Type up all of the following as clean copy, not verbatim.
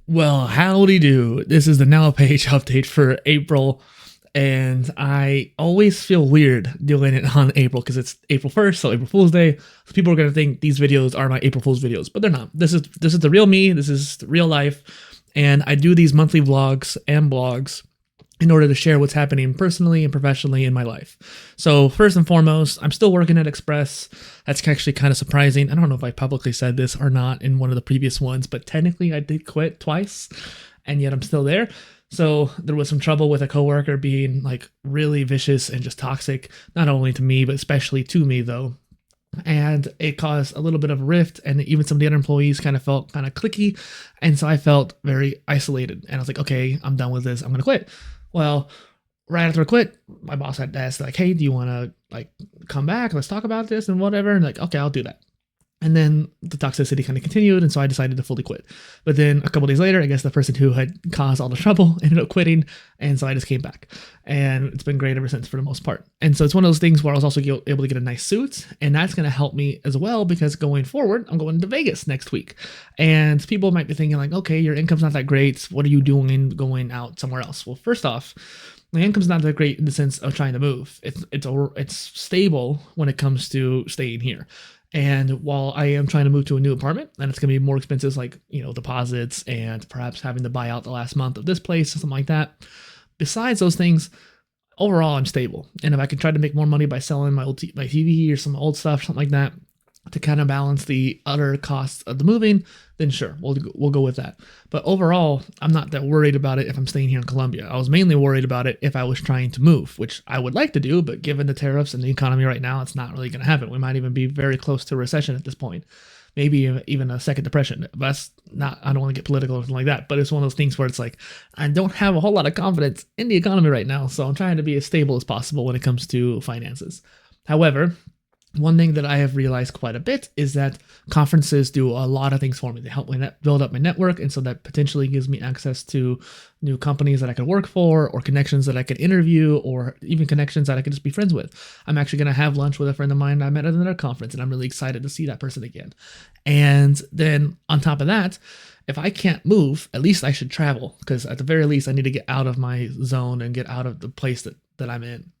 Well, howdy do. This is the Now page update for April, and I always feel weird doing it on April because it's April 1st, so April Fool's Day. So people are gonna think these videos are my April Fool's videos, but they're not. This is the real me. This is real life, and I do these monthly vlogs and blogs in order to share what's happening personally and professionally in my life. So first and foremost, I'm still working at Express. That's actually kind of surprising. I don't know if I publicly said this or not in one of the previous ones, but technically I did quit twice, and yet I'm still there. So there was some trouble with a coworker being like really vicious and just toxic, not only to me, but especially to me though. And it caused a little bit of a rift, and even some of the other employees kind of felt kind of cliquey. And so I felt very isolated, and I was like, okay, I'm done with this. I'm going to quit. Well, right after I quit, my boss had asked like, hey, do you want to like come back? Let's talk about this and whatever. And like, okay, I'll do that. And then the toxicity kind of continued, and so I decided to fully quit. But then a couple days later, I guess the person who had caused all the trouble ended up quitting, and so I just came back. And it's been great ever since for the most part. And so it's one of those things where I was also able to get a nice suit, and that's going to help me as well because going forward, I'm going to Vegas next week. And people might be thinking like, okay, your income's not that great. What are you doing going out somewhere else? Well, first off, my income's not that great in the sense of trying to move. It's stable when it comes to staying here. And while I am trying to move to a new apartment, and it's going to be more expensive, like, deposits and perhaps having to buy out the last month of this place or something like that. Besides those things, overall, I'm stable. And if I can try to make more money by selling my my TV or some old stuff, something like that, to kind of balance the other costs of the moving, then sure, we'll go with that. But overall, I'm not that worried about it if I'm staying here in Colombia. I was mainly worried about it if I was trying to move, which I would like to do, but given the tariffs and the economy right now, it's not really going to happen. We might even be very close to a recession at this point, maybe even a second depression. But that's not, I don't want to get political or something like that, but it's one of those things where it's like, I don't have a whole lot of confidence in the economy right now, so I'm trying to be as stable as possible when it comes to finances. However, one thing that I have realized quite a bit is that conferences do a lot of things for me. They help me build up my network, and so that potentially gives me access to new companies that I could work for, or connections that I could interview, or even connections that I could just be friends with. I'm actually going to have lunch with a friend of mine I met at another conference, and I'm really excited to see that person again. And then on top of that, if I can't move, at least I should travel, because at the very least I need to get out of my zone and get out of the place that I'm in.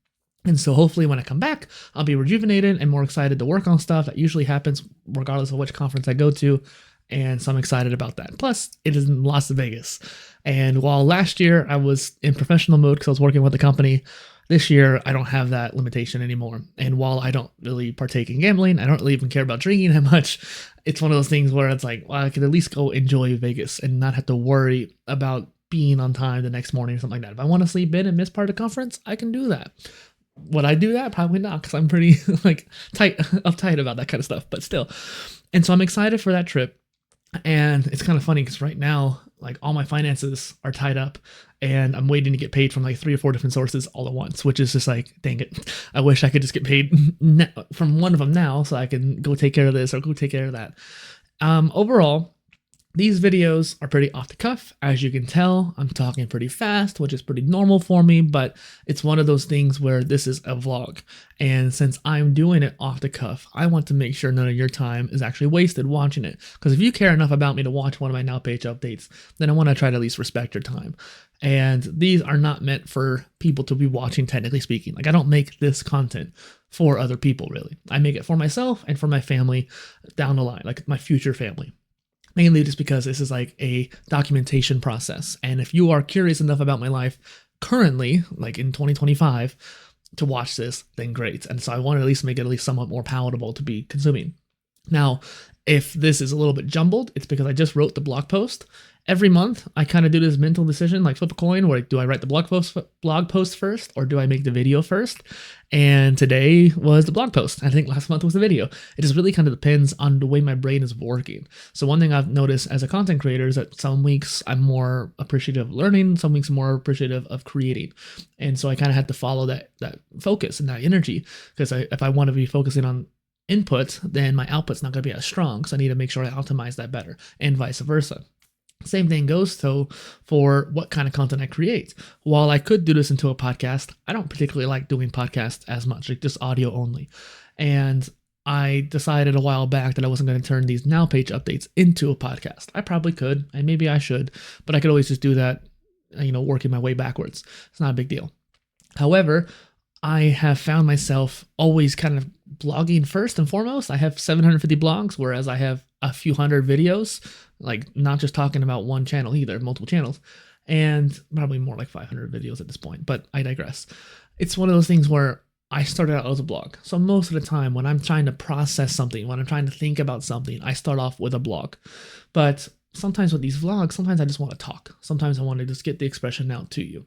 And so hopefully when I come back, I'll be rejuvenated and more excited to work on stuff. That usually happens regardless of which conference I go to. And so I'm excited about that. Plus, it is in Las Vegas. And while last year I was in professional mode because I was working with the company, this year I don't have that limitation anymore. And while I don't really partake in gambling, I don't really even care about drinking that much. It's one of those things where it's like, well, I could at least go enjoy Vegas and not have to worry about being on time the next morning or something like that. If I want to sleep in and miss part of the conference, I can do that. Would I do that? Probably not, because I'm pretty uptight about that kind of stuff, but still. And so I'm excited for that trip. And it's kind of funny because right now, like, all my finances are tied up, and I'm waiting to get paid from like 3 or 4 different sources all at once, which is just like, dang it. I wish I could just get paid from one of them now so I can go take care of this or go take care of that. Overall, these videos are pretty off the cuff. As you can tell, I'm talking pretty fast, which is pretty normal for me, but it's one of those things where this is a vlog. And since I'm doing it off the cuff, I want to make sure none of your time is actually wasted watching it. Because if you care enough about me to watch one of my Now page updates, then I want to try to at least respect your time. And these are not meant for people to be watching, technically speaking. Like, I don't make this content for other people, really. I make it for myself and for my family down the line, like my future family. Mainly just because this is like a documentation process. And if you are curious enough about my life currently, like in 2025, to watch this, then great. And so I want to at least make it at least somewhat more palatable to be consuming. Now, if this is a little bit jumbled, it's because I just wrote the blog post. Every month, I kind of do this mental decision, like flip a coin, where do I write the blog post first, or do I make the video first? And today was the blog post. I think last month was the video. It just really kind of depends on the way my brain is working. So one thing I've noticed as a content creator is that some weeks I'm more appreciative of learning, some weeks I'm more appreciative of creating. And so I kind of had to follow that focus and that energy, because if I want to be focusing on input, then my output's not going to be as strong. So I need to make sure I optimize that better, and vice versa. Same thing goes though for what kind of content I create. While I could do this into a podcast, I don't particularly like doing podcasts as much, like just audio only. And I decided a while back that I wasn't going to turn these Now page updates into a podcast. I probably could, and maybe I should, but I could always just do that, working my way backwards. It's not a big deal. However, I have found myself always kind of blogging first and foremost. I have 750 blogs, whereas I have a few hundred videos, like not just talking about one channel either, multiple channels, and probably more like 500 videos at this point, but I digress. It's one of those things where I started out as a blog. So most of the time when I'm trying to process something, when I'm trying to think about something, I start off with a blog. But sometimes with these vlogs, sometimes I just want to talk. Sometimes I want to just get the expression out to you.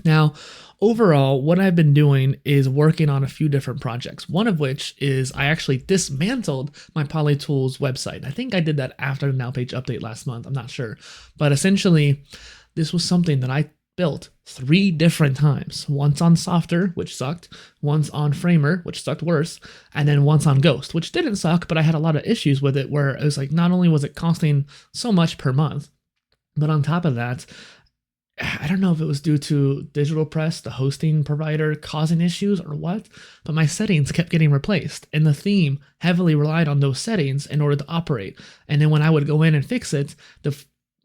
Now, overall, what I've been doing is working on a few different projects, one of which is I actually dismantled my PolyTools website. I think I did that after the Now page update last month. I'm not sure. But essentially, this was something that I built 3 different times. Once on Softer, which sucked, once on Framer, which sucked worse, and then once on Ghost, which didn't suck, but I had a lot of issues with it where it was like, not only was it costing so much per month, but on top of that, I don't know if it was due to Digital Press, the hosting provider, causing issues or what, but my settings kept getting replaced, and the theme heavily relied on those settings in order to operate. And then when I would go in and fix it,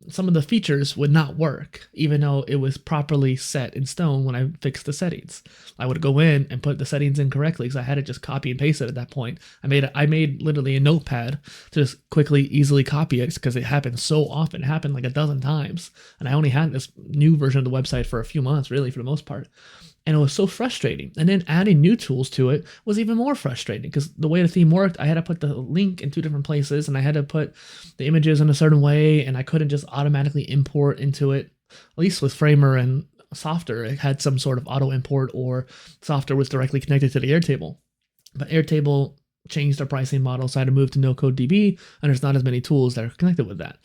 some of the features would not work, even though it was properly set in stone when I fixed the settings. I would go in and put the settings in correctly because I had to just copy and paste it at that point. I made literally a notepad to just quickly, easily copy it because it happened so often. It happened like a dozen times. And I only had this new version of the website for a few months, really, for the most part. And it was so frustrating. And then adding new tools to it was even more frustrating because the way the theme worked, I had to put the link in 2 different places and I had to put the images in a certain way, and I couldn't just automatically import into it. At least with Framer and Softer, it had some sort of auto import, or Softer was directly connected to the Airtable. But Airtable changed their pricing model, so I had to move to NoCodeDB, and there's not as many tools that are connected with that.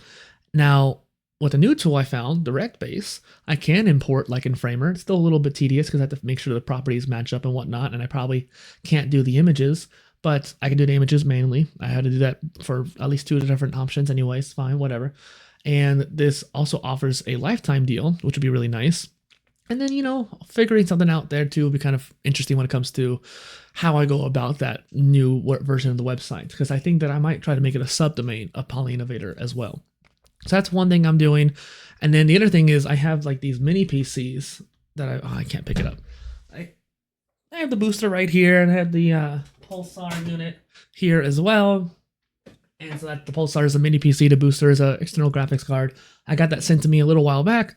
Now, with a new tool I found, DirectBase, I can import like in Framer. It's still a little bit tedious because I have to make sure the properties match up and whatnot, and I probably can't do the images, but I can do the images manually. I had to do that for at least 2 different options anyways, fine, whatever. And this also offers a lifetime deal, which would be really nice. And then, figuring something out there too would be kind of interesting when it comes to how I go about that new version of the website, because I think that I might try to make it a subdomain of PolyInnovator as well. So that's one thing I'm doing. And then the other thing is I have like these mini PCs that I can't pick it up. I have the booster right here, and I have the Pulsar unit here as well. And so that the Pulsar is a mini PC, the booster is an external graphics card. I got that sent to me a little while back.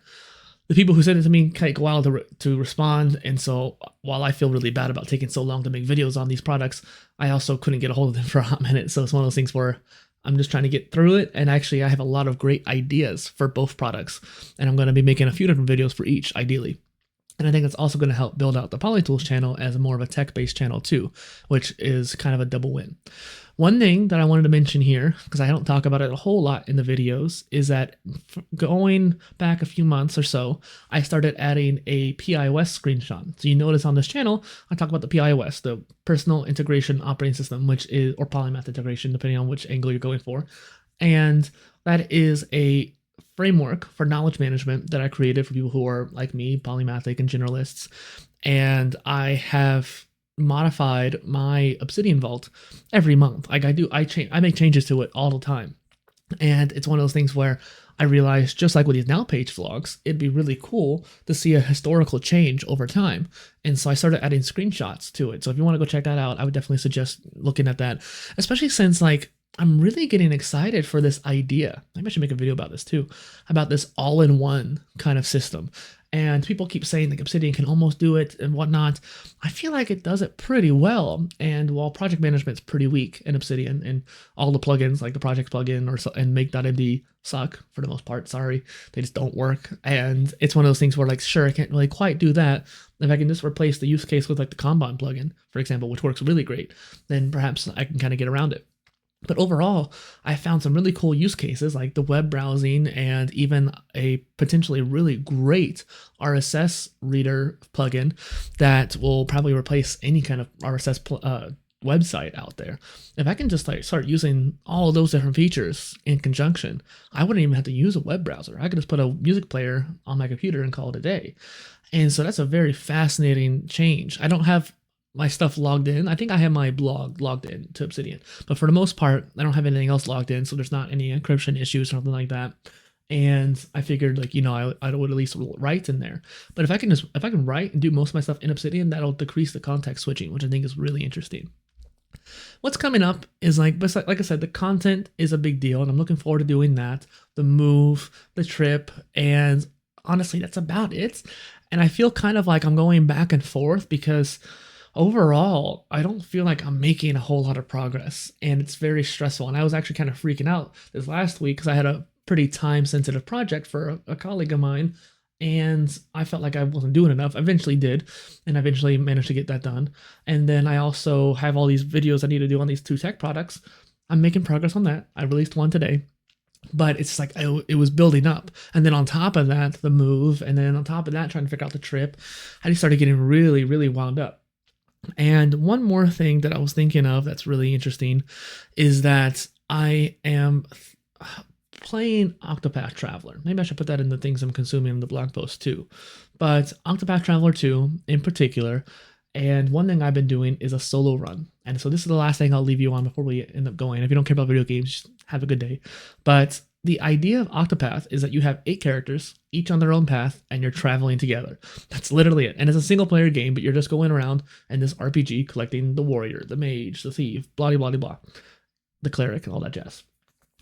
The people who sent it to me take a while to respond, and so while I feel really bad about taking so long to make videos on these products, I also couldn't get a hold of them for a hot minute. So it's one of those things where I'm just trying to get through it, and actually I have a lot of great ideas for both products, and I'm going to be making a few different videos for each, ideally. And I think it's also going to help build out the PolyTools channel as more of a tech-based channel too, which is kind of a double win. One thing that I wanted to mention here, because I don't talk about it a whole lot in the videos, is that going back a few months or so, I started adding a PIOS screenshot. So you notice on this channel, I talk about the PIOS, the Personal Integration Operating System, which is, or polymath integration, depending on which angle you're going for. And that is a framework for knowledge management that I created for people who are like me, polymathic and generalists. And I have modified my Obsidian Vault every month. Like I make changes to it all the time. And it's one of those things where I realized, just like with these Now page vlogs, it'd be really cool to see a historical change over time. And so I started adding screenshots to it. So if you want to go check that out, I would definitely suggest looking at that, especially since like I'm really getting excited for this idea. Maybe I should make a video about this too, about this all-in-one kind of system. And people keep saying like Obsidian can almost do it and whatnot. I feel like it does it pretty well. And while project management's pretty weak in Obsidian, and all the plugins like the project plugin and make.md suck for the most part, sorry, they just don't work. And it's one of those things where like, sure, I can't really quite do that. If I can just replace the use case with like the Kanban plugin, for example, which works really great, then perhaps I can kind of get around it. But overall, I found some really cool use cases like the web browsing and even a potentially really great RSS reader plugin that will probably replace any kind of RSS website out there. If I can just like start using all of those different features in conjunction, I wouldn't even have to use a web browser. I could just put a music player on my computer and call it a day. And so that's a very fascinating change. I don't have my stuff logged in. I think I have my blog logged in to Obsidian, but for the most part, I don't have anything else logged in, so there's not any encryption issues or something like that. And I figured, like, I would at least write in there. But if I can write and do most of my stuff in Obsidian, that'll decrease the context switching, which I think is really interesting. What's coming up is like I said, the content is a big deal, and I'm looking forward to doing that. The move, the trip, and honestly, that's about it. And I feel kind of like I'm going back and forth because overall, I don't feel like I'm making a whole lot of progress, and it's very stressful. And I was actually kind of freaking out this last week because I had a pretty time-sensitive project for a colleague of mine, and I felt like I wasn't doing enough. I eventually did, and I eventually managed to get that done. And then I also have all these videos I need to do on these 2 tech products. I'm making progress on that. I released one today, but it's like it was building up. And then on top of that, the move, and then on top of that, trying to figure out the trip, I just started getting really, really wound up. And one more thing that I was thinking of that's really interesting is that I am playing Octopath Traveler. Maybe I should put that in the things I'm consuming in the blog post too. But Octopath Traveler 2 in particular, and one thing I've been doing is a solo run. And so this is the last thing I'll leave you on before we end up going. If you don't care about video games, just have a good day. But the idea of Octopath is that you have 8 characters, each on their own path, and you're traveling together. That's literally it. And it's a single player game, but you're just going around in this RPG collecting the warrior, the mage, the thief, blah, blah, blah, blah, the cleric, and all that jazz.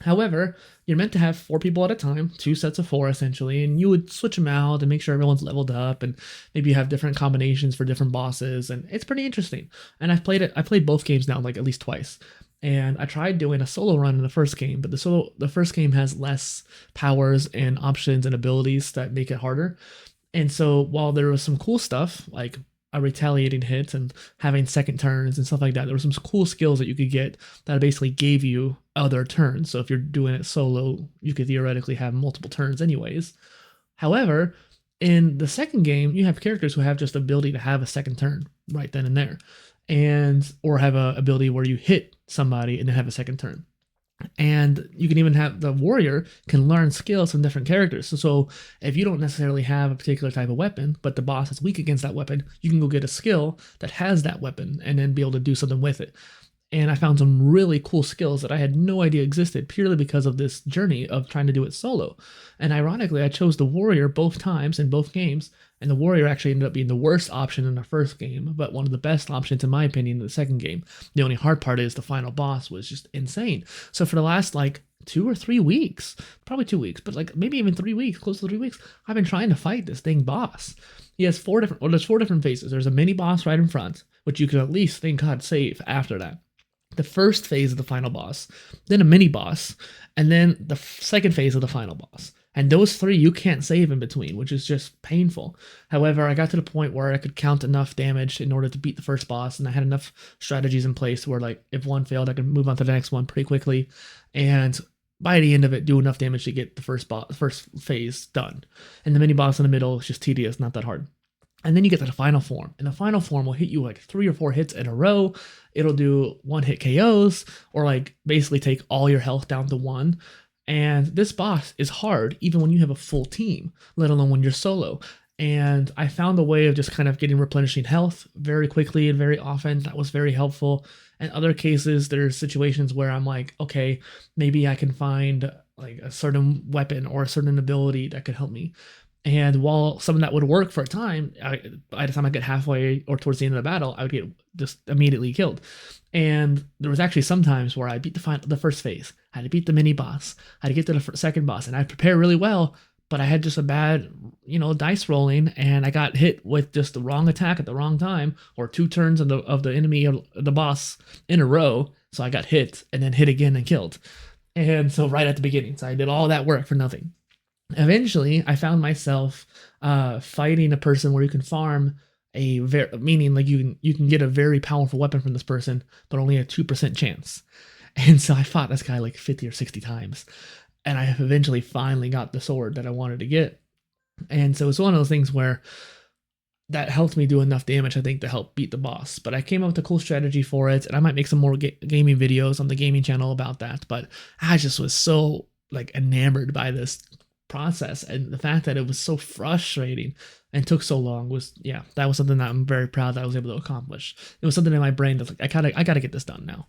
However, you're meant to have 4 people at a time, 2 sets of 4 essentially, and you would switch them out and make sure everyone's leveled up, and maybe you have different combinations for different bosses, and it's pretty interesting. And I played both games now like at least twice. And I tried doing a solo run in the first game, but the first game has less powers and options and abilities that make it harder. And so while there was some cool stuff like a retaliating hit and having second turns and stuff like that, there were some cool skills that you could get that basically gave you other turns. So if you're doing it solo, you could theoretically have multiple turns anyways. However, in the second game, you have characters who have just the ability to have a second turn right then and there, and or have a ability where you hit somebody and then have a second turn. And you can even have the warrior can learn skills from different characters. So if you don't necessarily have a particular type of weapon, but the boss is weak against that weapon, you can go get a skill that has that weapon and then be able to do something with it. And I found some really cool skills that I had no idea existed purely because of this journey of trying to do it solo. And ironically, I chose the warrior both times in both games, and the warrior actually ended up being the worst option in the first game, but one of the best options in my opinion in the second game. The only hard part is the final boss was just insane. So for the last like 2 or 3 weeks, probably 2 weeks, but like maybe even 3 weeks, close to 3 weeks, I've been trying to fight this dang boss. He has there's 4 different phases. There's a mini boss right in front, which you can at least, thank God, save after that. The first phase of the final boss, then a mini boss, and then the second phase of the final boss. And those 3 you can't save in between, which is just painful. However, I got to the point where I could count enough damage in order to beat the first boss, and I had enough strategies in place where, like, if one failed, I could move on to the next one pretty quickly, and by the end of it, do enough damage to get the first phase done. And the mini boss in the middle is just tedious, not that hard. And then you get to the final form, and the final form will hit you like 3 or 4 hits in a row. It'll do 1-hit KOs, or like basically take all your health down to 1. And this boss is hard even when you have a full team, let alone when you're solo. And I found a way of just kind of getting replenishing health very quickly and very often. That was very helpful. In other cases, there's situations where I'm like, okay, maybe I can find like a certain weapon or a certain ability that could help me. And while some of that would work for a time, by the time I get halfway or towards the end of the battle, I would get just immediately killed. And there was actually some times where I beat the first phase, I had to beat the mini boss, I had to get to the second boss, and I prepared really well, but I had just a bad, dice rolling, and I got hit with just the wrong attack at the wrong time, or 2 turns of the enemy of the boss in a row. So I got hit and then hit again and killed. And so right at the beginning, so I did all that work for nothing. Eventually, I found myself fighting a person where you can farm meaning like you can get a very powerful weapon from this person, but only a 2% chance. And so I fought this guy like 50 or 60 times, and I eventually finally got the sword that I wanted to get. And so it's one of those things where that helped me do enough damage, I think, to help beat the boss. But I came up with a cool strategy for it, and I might make some more gaming videos on the gaming channel about that. But I just was so like enamored by this process, and the fact that it was so frustrating and took so long was, yeah, that was something that I'm very proud that I was able to accomplish. It was something in my brain that's like, I gotta get this done now.